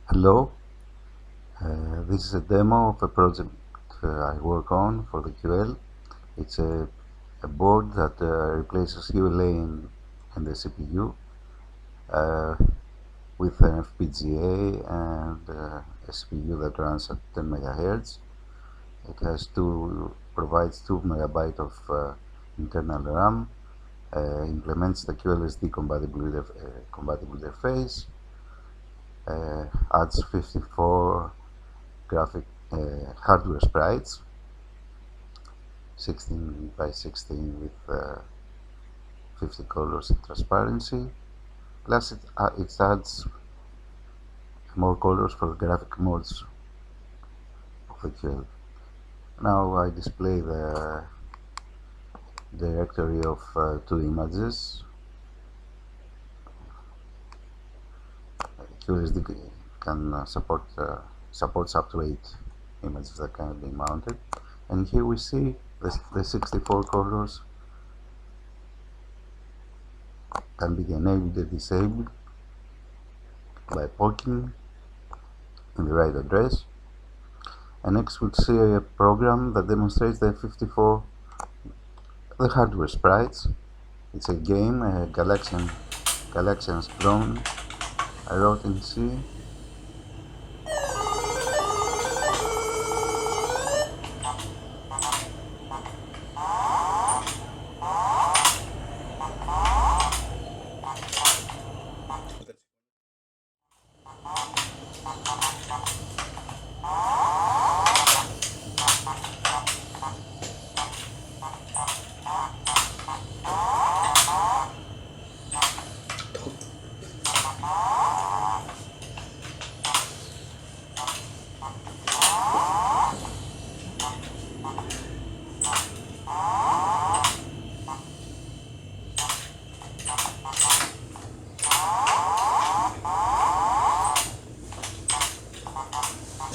Hello, this is a demo of a project I work on for the QL. It's a board that replaces ULA in the CPU with an FPGA and a CPU that runs at 10 MHz. It provides 2 MB of internal RAM, implements the QLSD compatible interface, adds 54 graphic hardware sprites, 16 by 16 with 50 colors and transparency, plus it adds more colors for the graphic modes of the QL. Now I display the directory of 2 images. QLSD can supports up to 8 images that can be mounted, and here we see the 64 colors can be enabled or disabled by poking in the right address. And next we'll see a program that demonstrates the hardware sprites. It's a game, a Galaxian's clone. I wrote in C.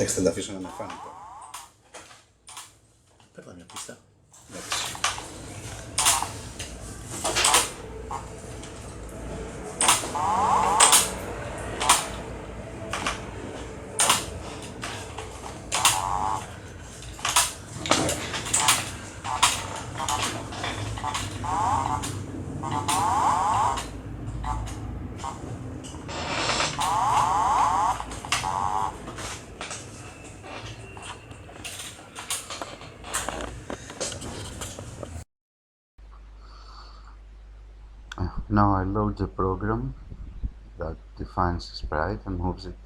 Εντάξει, θα τα αφήσω να με φάνε τώρα. Παίρνω μια πίστα. Εντάξει. Now I load the program that defines the sprite and moves it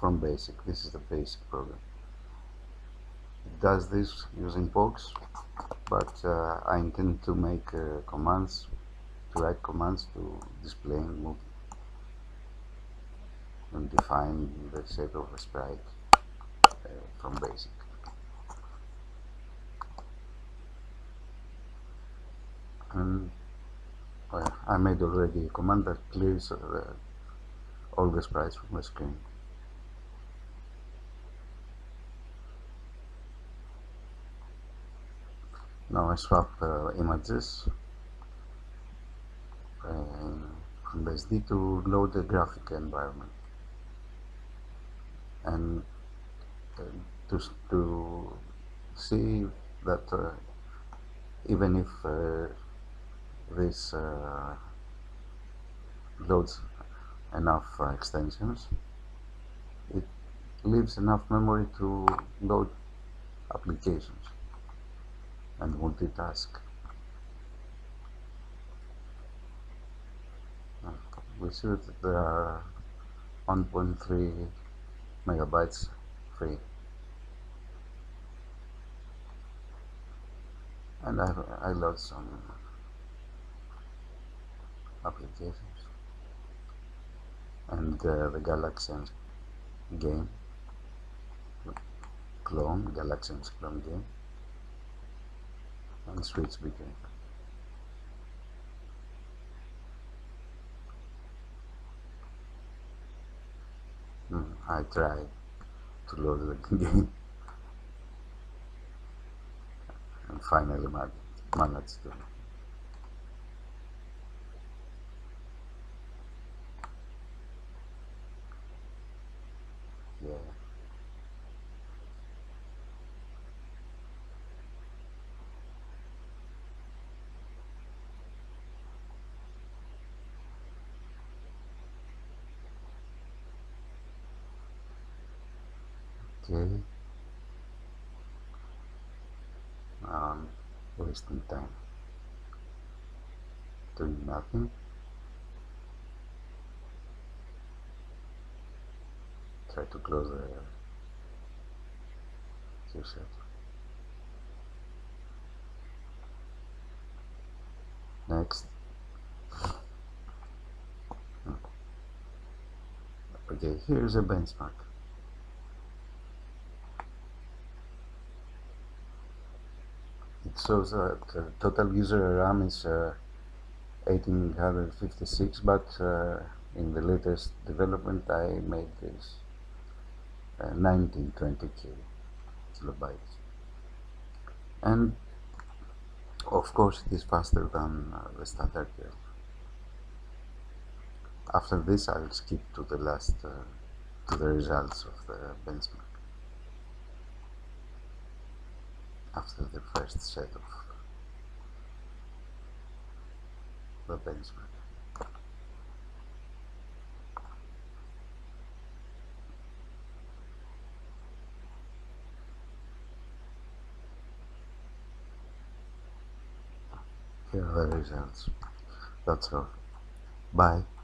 from basic. This is the basic program. It does this using POX, but I intend to make write commands to display and move and define the shape of a sprite from basic. And I made already a command that clears all the sprites from the screen. Now I swap images from the SD to load the graphic environment, and to see that even if this loads enough extensions, it leaves enough memory to load applications and multitask. We see that there are 1.3 megabytes free, and I load some applications and the Galaxian's game clone, Galaxian's clone game, and switch between. I tried to load the game and finally managed to. Yeah. Okay. Wasting time doing nothing. Try to close the QSET. Next. Okay, here's a benchmark. It shows that total user RAM is 1856, but in the latest development I made this 1920 kilobytes. And of course it is faster than the standard curve. After this I'll skip to the last, to the results of the benchmark. After the first set of the benchmark. Here are the results. That's all. Bye.